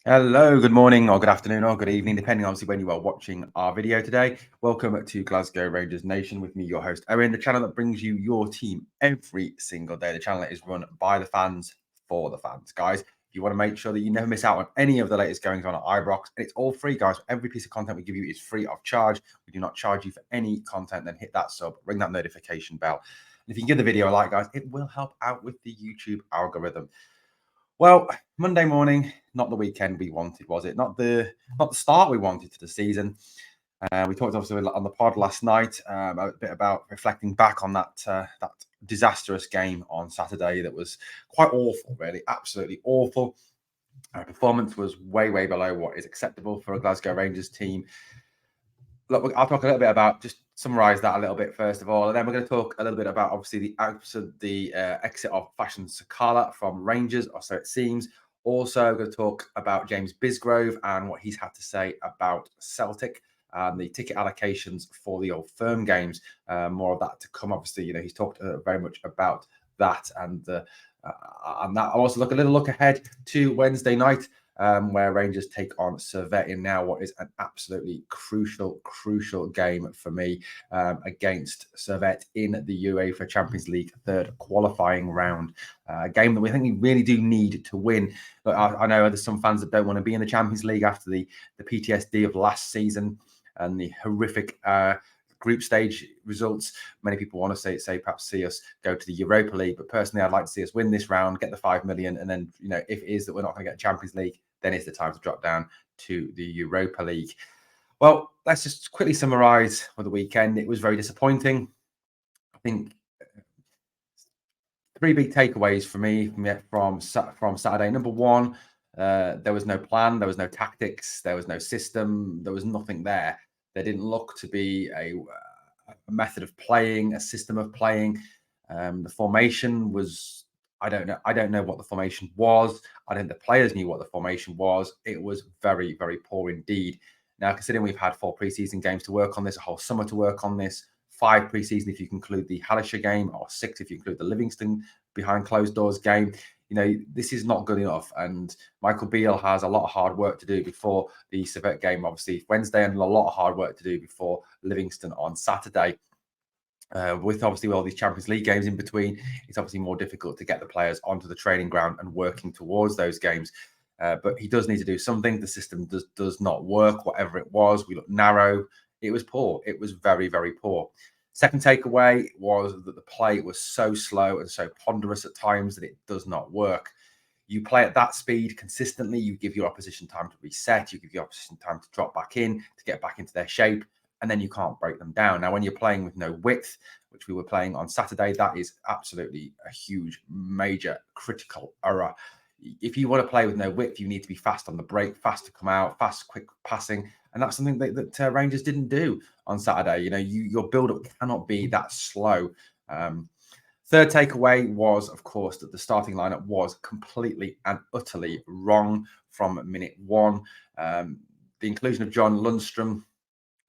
Hello, good morning or good afternoon or good evening, depending obviously when you are watching our video today. Welcome to Glasgow Rangers Nation with me, your host, Owen, the channel that brings you your team every single day. The channel that is run by the fans for the fans. Guys, if you want to make sure that you never miss out on any of the latest goings on at Ibrox, and it's all free, guys. Every piece of content we give you is free of charge. We do not charge you for any content. Then hit that sub, ring that notification bell. And if you can give the video a like, guys, it will help out with the YouTube algorithm. Well, Monday morning, not the weekend we wanted, was it? Not the start we wanted to the season. We talked obviously on the pod last night a bit about reflecting back on that disastrous game on Saturday that was quite awful, really, absolutely awful. Our performance was way below what is acceptable for a Glasgow Rangers team. Look, I'll talk a little bit about, just summarise that a little bit first of all, and then we're going to talk a little bit about obviously the exit of Fashion Sakala from Rangers, or so it seems. Also, we're going to talk about James Bisgrove and what he's had to say about Celtic and the ticket allocations for the Old Firm games. More of that to come. Obviously, he's talked very much about that and that. I'll also look a little look ahead to Wednesday night, where Rangers take on Servette in now what is an absolutely crucial game for me against Servette in the UEFA Champions League third qualifying round. A game that we think we really do need to win. But I know there's some fans that don't want to be in the Champions League after the PTSD of last season and the horrific group stage results. Many people want to say perhaps see us go to the Europa League, but personally I'd like to see us win this round, get the 5 million, and then if it is that we're not going to get Champions League, then it's the time to drop down to the Europa League. Well, let's just quickly summarize for the weekend. It was very disappointing. I think three big takeaways for me from Saturday. Number one, there was no plan, there was no tactics, there was no system, there was nothing there. There didn't look to be a method of playing, a system of playing. The formation was, I don't know what the formation was. I don't think the players knew what the formation was. It was very poor indeed. Now, considering we've had 4 preseason games to work on this, a whole summer to work on this, 5 preseason if you conclude the Halisher game, or 6 if you include the Livingston behind closed doors game, this is not good enough. And Michael Beale has a lot of hard work to do before the Servette game, obviously Wednesday, and a lot of hard work to do before Livingston on Saturday. With obviously all these Champions League games in between, it's obviously more difficult to get the players onto the training ground and working towards those games. But he does need to do something. The system does not work, whatever it was. We look narrow. It was poor. It was very poor. Second takeaway was that the play was so slow and so ponderous at times that it does not work. You play at that speed consistently, you give your opposition time to reset, you give your opposition time to drop back in, to get back into their shape, and then you can't break them down. Now, when you're playing with no width, which we were playing on Saturday, that is absolutely a huge, major, critical error. If you want to play with no width, you need to be fast on the break, fast to come out, fast, quick passing. And that's something that Rangers didn't do on Saturday. Your build-up cannot be that slow. Third takeaway was, of course, that the starting lineup was completely and utterly wrong from minute one. The inclusion of John Lundstrom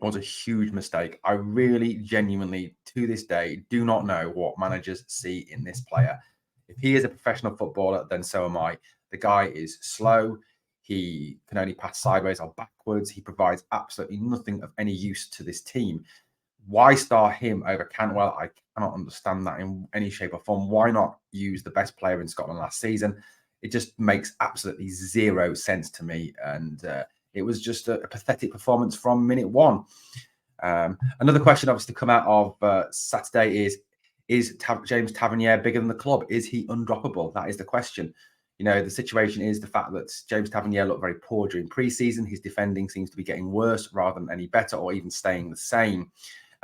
was a huge mistake. I really, genuinely, to this day, do not know what managers see in this player. If he is a professional footballer, then so am I. The guy is slow. He can only pass sideways or backwards. He provides absolutely nothing of any use to this team. Why start him over Cantwell? I cannot understand that in any shape or form. Why not use the best player in Scotland last season? It just makes absolutely zero sense to me. And it was just a pathetic performance from minute one. Another question obviously to come out of Saturday is James Tavernier bigger than the club? Is he undroppable? That is the question. The situation is the fact that James Tavernier looked very poor during pre-season. His defending seems to be getting worse rather than any better, or even staying the same.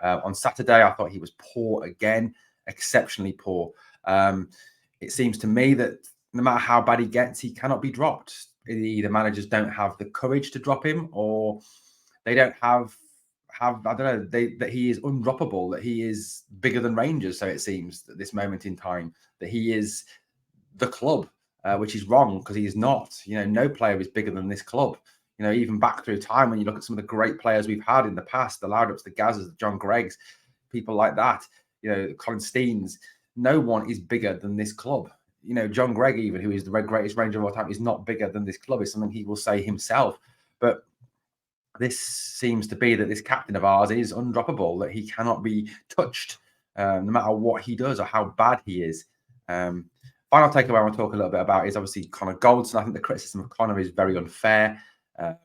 On Saturday, I thought he was poor again, exceptionally poor. It seems to me that no matter how bad he gets, he cannot be dropped. Either managers don't have the courage to drop him, or they don't have I don't know, that he is undroppable, that he is bigger than Rangers. So it seems at this moment in time that he is the club, which is wrong, because he is not. No player is bigger than this club. Even back through time, when you look at some of the great players we've had in the past, the Loudups, the Gazzers, the John Greggs, people like that, Colin Steens, no one is bigger than this club. John Gregg, even, who is the greatest Ranger of all time, is not bigger than this club. It's something he will say himself. But this seems to be that this captain of ours is undroppable, that he cannot be touched, no matter what he does or how bad he is. Final takeaway I want to talk a little bit about is obviously Connor Goldson. I think the criticism of Connor is very unfair. I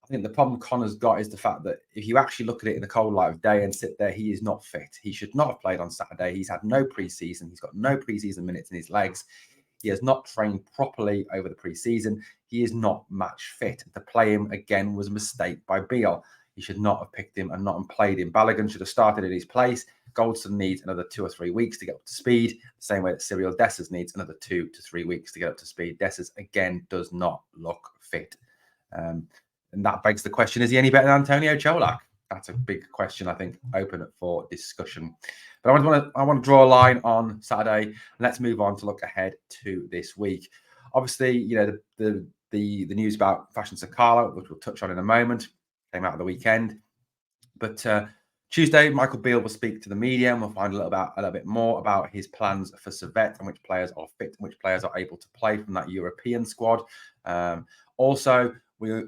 think the problem Connor's got is the fact that if you actually look at it in the cold light of day and sit there, he is not fit. He should not have played on Saturday. He's had no preseason. He's got no preseason minutes in his legs. He has not trained properly over the preseason. He is not match fit. To play him again was a mistake by Beale. He should not have picked him and not played him. Balogun should have started in his place. Goldson needs another 2 or 3 weeks to get up to speed, the same way that Cyril Dessers needs another 2 to 3 weeks to get up to speed. Dessers, again, does not look fit. And that begs the question, is he any better than Antonio Cholak? That's a big question, I think, open for discussion. But I want to draw a line on Saturday, and let's move on to look ahead to this week. Obviously, the news about Fashion Sakala, which we'll touch on in a moment, came out of the weekend. But Tuesday, Michael Beale will speak to the media, and we'll find a little bit more about his plans for Servette and which players are fit and which players are able to play from that European squad. Also,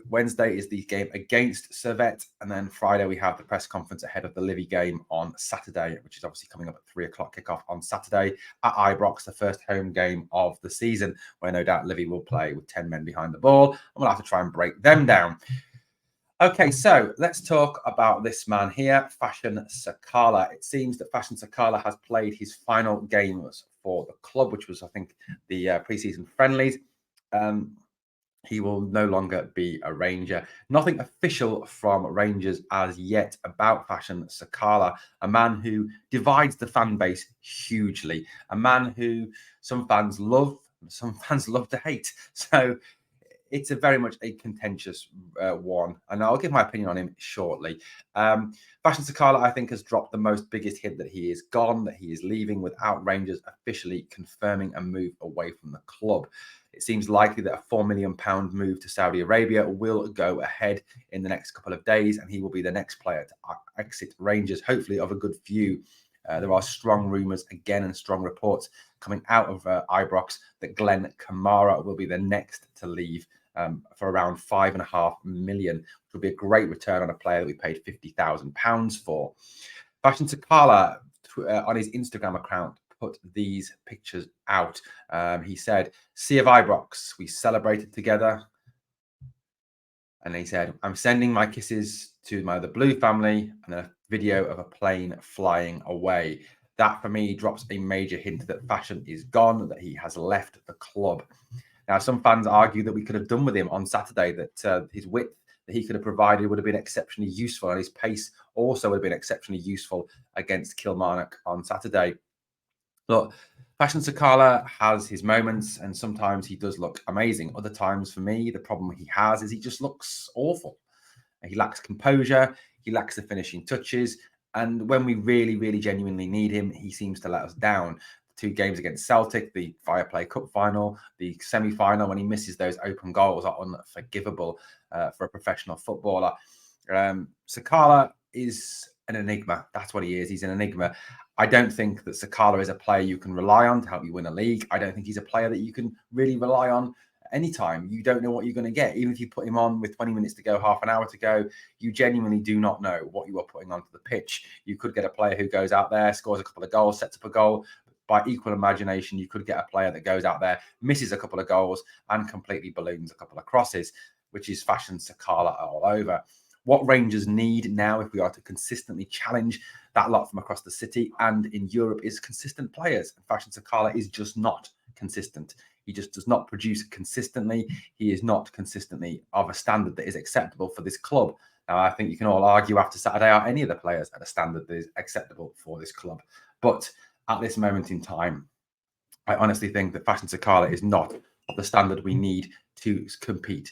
Wednesday is the game against Servette, and then Friday we have the press conference ahead of the Livy game on Saturday, which is obviously coming up at 3 o'clock kickoff on Saturday at Ibrox, the first home game of the season, where no doubt Livy will play with 10 men behind the ball, and we'll have to try and break them down. Okay, so let's talk about this man here, Fashion Sakala. It seems that Fashion Sakala has played his final games for the club, which was, I think, the pre-season friendlies. He will no longer be a Ranger. Nothing official from Rangers as yet about Fashion Sakala, a man who divides the fan base hugely, a man who some fans love, some fans love to hate. So it's a very much a contentious one, and I'll give my opinion on him shortly. Fashion Sakala, I think, has dropped the most biggest hint that he is gone, that he is leaving without Rangers officially confirming a move away from the club. It seems likely that a £4 million move to Saudi Arabia will go ahead in the next couple of days, and he will be the next player to exit Rangers, hopefully of a good few. There are strong rumours again and strong reports coming out of Ibrox that Glenn Kamara will be the next to leave for around £5.5 million, which will be a great return on a player that we paid £50,000 for. Fashion Sakala on his Instagram account put these pictures out. He said, "Sea of Ibrox, we celebrated together." And he said, "I'm sending my kisses to the Blue family," and a video of a plane flying away. That, for me, drops a major hint that Fashion is gone, that he has left the club. Now, some fans argue that we could have done with him on Saturday, that his width that he could have provided would have been exceptionally useful, and his pace also would have been exceptionally useful against Kilmarnock on Saturday. Look, Fashion Sakala has his moments, and sometimes he does look amazing. Other times, for me, the problem he has is he just looks awful. He lacks composure. He lacks the finishing touches. And when we really, really genuinely need him, he seems to let us down. 2 games against Celtic, the Fireplay Cup final, the semi-final, when he misses those open goals are unforgivable for a professional footballer. Sakala is an enigma. That's what he is. He's an enigma. I don't think that Sakala is a player you can rely on to help you win a league. I don't think he's a player that you can really rely on anytime. You don't know what you're going to get. Even if you put him on with 20 minutes to go, half an hour to go, you genuinely do not know what you are putting onto the pitch. You could get a player who goes out there, scores a couple of goals, sets up a goal. By equal imagination, you could get a player that goes out there, misses a couple of goals, and completely balloons a couple of crosses, which is Fashion Sakala all over. What Rangers need now, if we are to consistently challenge that lot from across the city and in Europe, is consistent players. And Fashion Sakala is just not consistent. He just does not produce consistently. He is not consistently of a standard that is acceptable for this club. Now, I think you can all argue after Saturday, are any of the players at a standard that is acceptable for this club? But at this moment in time, I honestly think that Fashion Sakala is not of the standard we need to compete.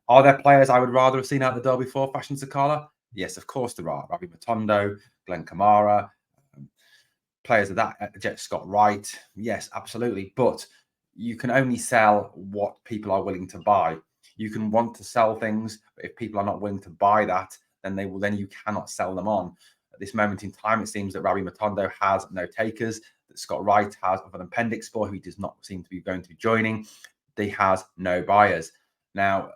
Are there players I would rather have seen out the door before Fashion Sakala? Yes, of course there are. Robbie Matondo, Glenn Kamara, players of that, Jet Scott Wright. Yes, absolutely. But you can only sell what people are willing to buy. You can want to sell things, but if people are not willing to buy that, then you cannot sell them on. At this moment in time, it seems that Rabbi Matondo has no takers, that Scott Wright has, other than Pendixspor, who does not seem to be going to be joining, he has no buyers. Now,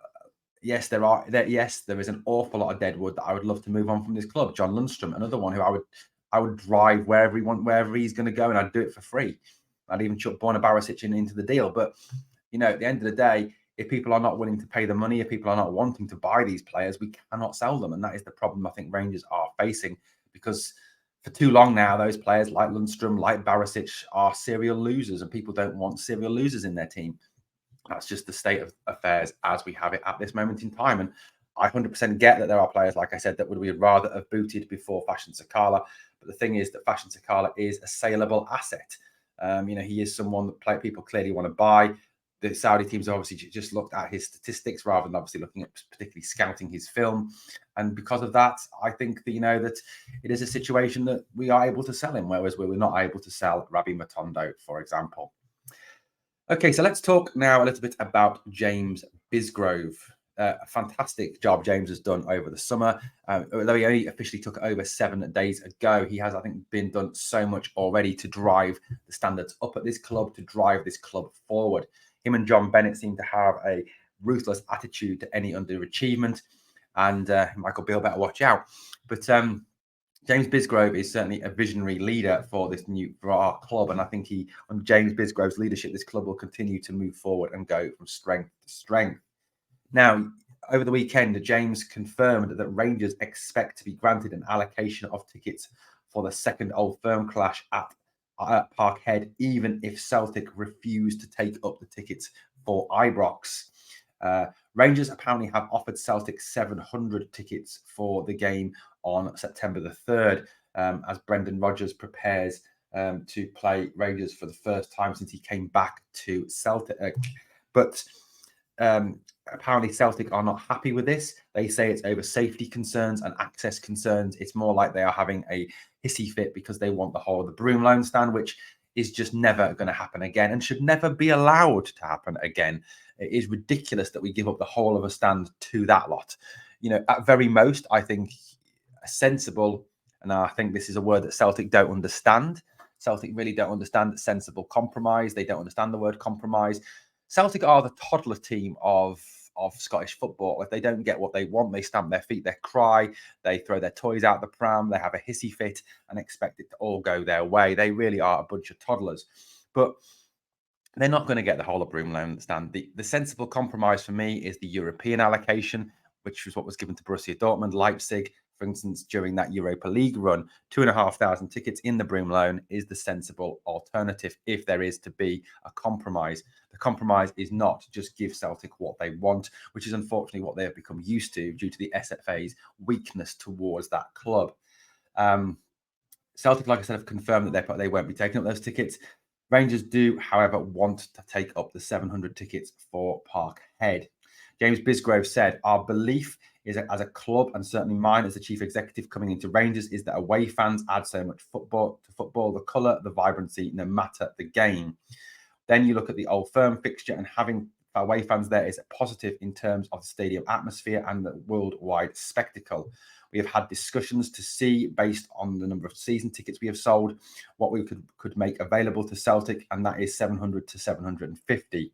yes, there is an awful lot of deadwood that I would love to move on from this club. John Lundstrom, another one who I would drive wherever he's going to go, and I'd do it for free. I'd even chuck Borna Barisic into the deal. But at the end of the day, if people are not willing to pay the money, if people are not wanting to buy these players, we cannot sell them, and that is the problem I think Rangers are facing, because for too long now, those players like Lundstrom, like Barisic, are serial losers, and people don't want serial losers in their team. That's just the state of affairs as we have it at this moment in time. And I 100% get that there are players, like I said, that we would rather have booted before Fashion Sakala. But the thing is that Fashion Sakala is a saleable asset. He is someone that people clearly want to buy. The Saudi teams obviously just looked at his statistics rather than obviously looking at particularly scouting his film. And because of that, I think that, that it is a situation that we are able to sell him, whereas we were not able to sell Rabbi Matondo, for example. Okay, so let's talk now a little bit about James Bisgrove. A fantastic job James has done over the summer. Although he only officially took over 7 days ago, he has, I think, been done so much already to drive the standards up at this club, to drive this club forward. Him and John Bennett seem to have a ruthless attitude to any underachievement, and Michael Beale better watch out. But James Bisgrove is certainly a visionary leader for our club, and I think under James Bisgrove's leadership, this club will continue to move forward and go from strength to strength. Now, over the weekend, James confirmed that Rangers expect to be granted an allocation of tickets for the second Old Firm clash at Parkhead, even if Celtic refuse to take up the tickets for Ibrox. Rangers apparently have offered Celtic 700 tickets for the game on September the 3rd, as Brendan Rodgers prepares to play Rangers for the first time since he came back to Celtic. But apparently Celtic are not happy with this. They say it's over safety concerns and access concerns. It's more like they are having a hissy fit because they want the whole of the Broomloan stand, which is just never going to happen again and should never be allowed to happen again. It is ridiculous that we give up the whole of a stand to that lot. At very most, I think a sensible, and I think this is a word that Celtic don't understand. Celtic really don't understand sensible compromise. They don't understand the word compromise. Celtic are the toddler team of Scottish football. If they don't get what they want, they stamp their feet, they cry, they throw their toys out the pram, they have a hissy fit and expect it to all go their way. They really are a bunch of toddlers. But they're not going to get the whole of Broomloan stand. The sensible compromise for me is the European allocation, which was what was given to Borussia Dortmund, Leipzig, for instance, during that Europa League run. 2,500 tickets in the Broomloan is the sensible alternative if there is to be a compromise. The compromise is not just give Celtic what they want, which is unfortunately what they have become used to due to the SFA's weakness towards that club. Celtic, like I said, have confirmed that they won't be taking up those tickets. Rangers do, however, want to take up the 700 tickets for Parkhead. James Bisgrove said, "Our belief is that as a club, and certainly mine as the chief executive coming into Rangers, is that away fans add so much football, the colour, the vibrancy, no matter the game. Then you look at the Old Firm fixture, and having away fans there is a positive in terms of the stadium atmosphere and the worldwide spectacle. We have had discussions to see, based on the number of season tickets we have sold, what we could make available to Celtic, and that is 700 to 750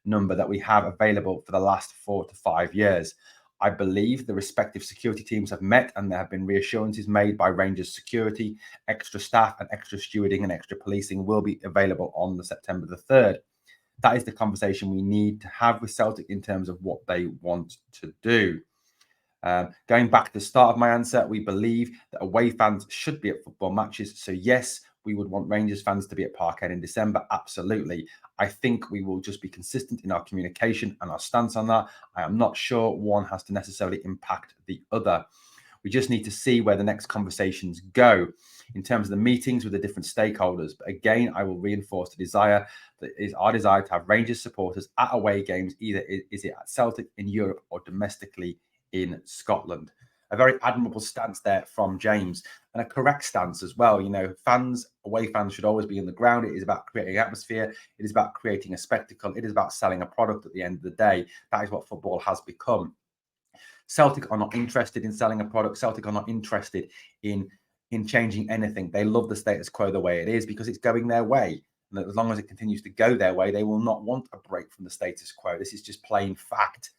number that we have available for the last 4 to 5 years. I believe the respective security teams have met, and there have been reassurances made by Rangers security. Extra staff and extra stewarding and extra policing will be available on the September the 3rd. That is the conversation we need to have with Celtic in terms of what they want to do." Going back to the start of my answer, we believe that away fans should be at football matches. So yes, we would want Rangers fans to be at Parkhead in December. Absolutely. I think we will just be consistent in our communication and our stance on that. I am not sure one has to necessarily impact the other. We just need to see where the next conversations go in terms of the meetings with the different stakeholders. But again, I will reinforce the desire that is our desire to have Rangers supporters at away games, either is it at Celtic in Europe or domestically in Scotland. A very admirable stance there from James, and a correct stance as well. Away fans should always be in the ground. It is about creating atmosphere. It is about creating a spectacle. It is about selling a product at the end of the day. That is what football has become. Celtic are not interested in selling a product. Celtic are not interested in in changing anything. They love the status quo the way it is because it's going their way. And as long as it continues to go their way, they will not want a break from the status quo. This is just plain fact.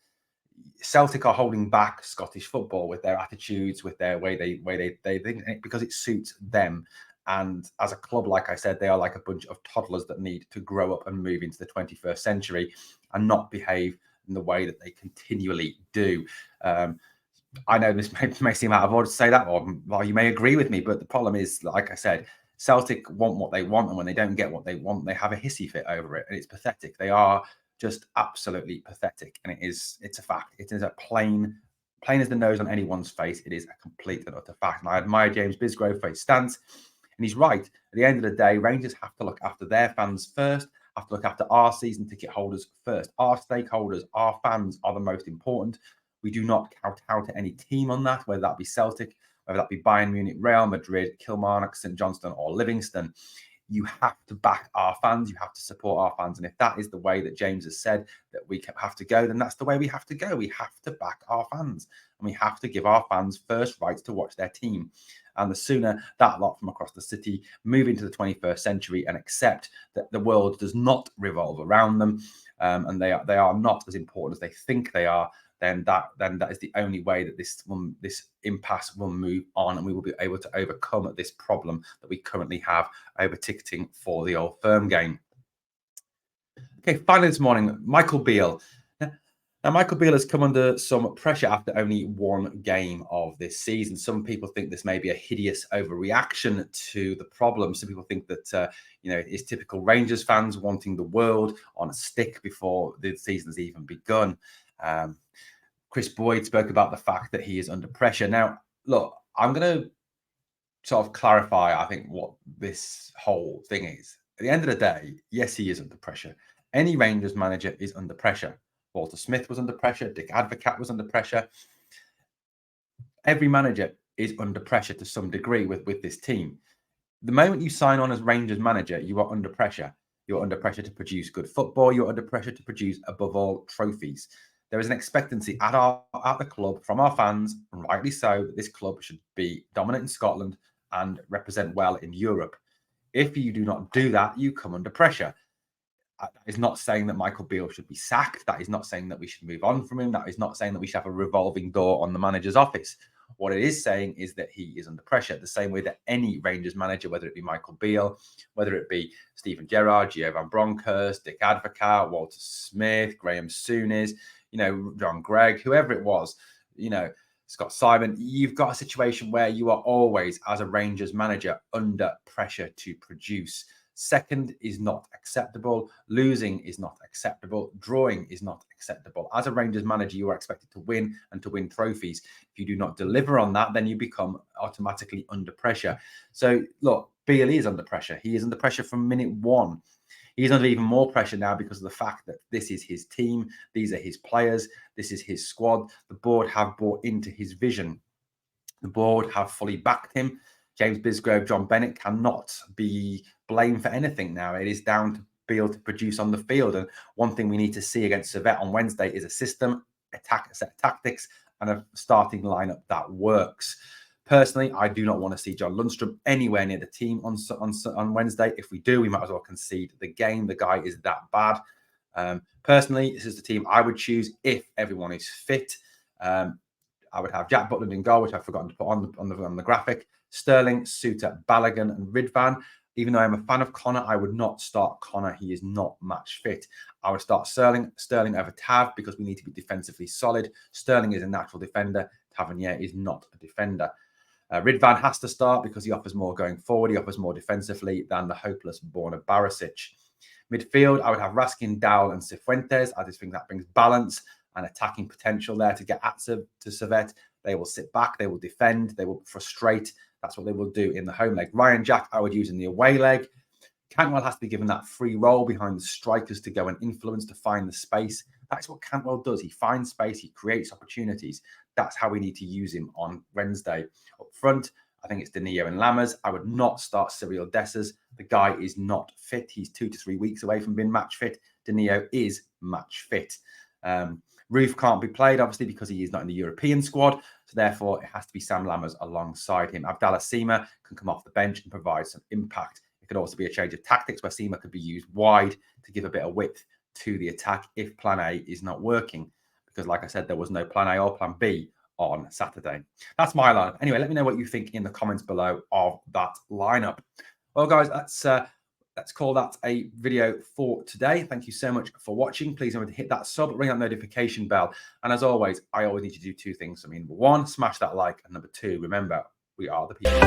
Celtic are holding back Scottish football with their attitudes, with their way they think, because it suits them. And as a club, like I said, they are like a bunch of toddlers that need to grow up and move into the 21st century and not behave in the way that they continually do. I know this may seem out of order to say that, or you may agree with me, but the problem is, like I said, Celtic want what they want, and when they don't get what they want, they have a hissy fit over it, and it's pathetic. They are just absolutely pathetic, and it's a fact. It is a plain as the nose on anyone's face. It is a complete and utter fact. And I admire James Bisgrove for his stance, and he's right. At the end of the day, Rangers have to look after their fans first, have to look after our season ticket holders first. Our stakeholders, our fans are the most important. We do not kowtow to any team on that, whether that be Celtic, whether that be Bayern Munich, Real Madrid, Kilmarnock, St Johnstone, or Livingston. You have to back our fans. You have to support our fans. And if that is the way that James has said that we have to go, then that's the way we have to go. We have to back our fans. And we have to give our fans first rights to watch their team. And the sooner that lot from across the city move into the 21st century and accept that the world does not revolve around them, and they are not as important as they think they are, then that is the only way that this impasse will move on, and we will be able to overcome this problem that we currently have over ticketing for the Old Firm game. Okay, finally this morning, Michael Beale. Now, Michael Beale has come under some pressure after only one game of this season. Some people think this may be a hideous overreaction to the problem. Some people think that it's typical Rangers fans wanting the world on a stick before the season's even begun. Chris Boyd spoke about the fact that he is under pressure. Now, look, I'm going to sort of clarify, I think, what this whole thing is. At the end of the day, yes, he is under pressure. Any Rangers manager is under pressure. Walter Smith was under pressure. Dick Advocaat was under pressure. Every manager is under pressure to some degree with this team. The moment you sign on as Rangers manager, you are under pressure. You're under pressure to produce good football. You're under pressure to produce, above all, trophies. There is an expectancy at the club from our fans, and rightly so, that this club should be dominant in Scotland and represent well in Europe. If you do not do that, you come under pressure. That is not saying that Michael Beale should be sacked. That is not saying that we should move on from him. That is not saying that we should have a revolving door on the manager's office. What it is saying is that he is under pressure, the same way that any Rangers manager, whether it be Michael Beale, whether it be Stephen Gerrard, Gio Van Bronckhorst, Dick Advocaat, Walter Smith, Graham Souness, John Gregg, whoever it was, Scott Simon, you've got a situation where you are always, as a Rangers manager, under pressure to produce. Second is not acceptable. Losing is not acceptable. Drawing is not acceptable. As a Rangers manager, you are expected to win and to win trophies. If you do not deliver on that, then you become automatically under pressure. So, look, Beale is under pressure. He is under pressure from minute one. He's under even more pressure now because of the fact that this is his team. These are his players. This is his squad. The board have bought into his vision. The board have fully backed him. James Bisgrove, John Bennett cannot be blamed for anything now. It is down to Beale to produce on the field. And one thing we need to see against Servette on Wednesday is a system, a set of tactics, and a starting lineup that works. Personally, I do not want to see John Lundstrom anywhere near the team on Wednesday. If we do, we might as well concede the game. The guy is that bad. Personally, this is the team I would choose if everyone is fit. I would have Jack Butland in goal, which I've forgotten to put on the graphic. Sterling, Suter, Balogun, and Ridvan. Even though I'm a fan of Connor, I would not start Connor. He is not match fit. I would start Sterling over Tav because we need to be defensively solid. Sterling is a natural defender. Tavernier is not a defender. Ridvan has to start because he offers more going forward. He offers more defensively than the hopeless Borna Barisic. Midfield, I would have Raskin, Dowell, and Cifuentes. I just think that brings balance and attacking potential there to get at to Servette. They will sit back. They will defend. They will frustrate. That's what they will do in the home leg. Ryan Jack, I would use in the away leg. Cantwell has to be given that free role behind the strikers to go and influence, to find the space. That's what Cantwell does. He finds space. He creates opportunities. That's how we need to use him on Wednesday. Up front, I think it's Danilo and Lammers. I would not start Cyril Dessers. The guy is not fit. He's 2 to 3 weeks away from being match fit. Danilo is match fit. Roof can't be played, obviously, because he is not in the European squad. So therefore, it has to be Sam Lammers alongside him. Abdallah Sima can come off the bench and provide some impact. It could also be a change of tactics where Sima could be used wide to give a bit of width to the attack if plan A is not working. Because like I said, there was no plan A or plan B on Saturday. That's my lineup. Anyway, let me know what you think in the comments below of that lineup. Well, guys, let's call that a video for today. Thank you so much for watching. Please remember to hit that sub, ring that notification bell. And as always, I always need you to do two things. I mean, number one, smash that like. And number two, remember, we are the people.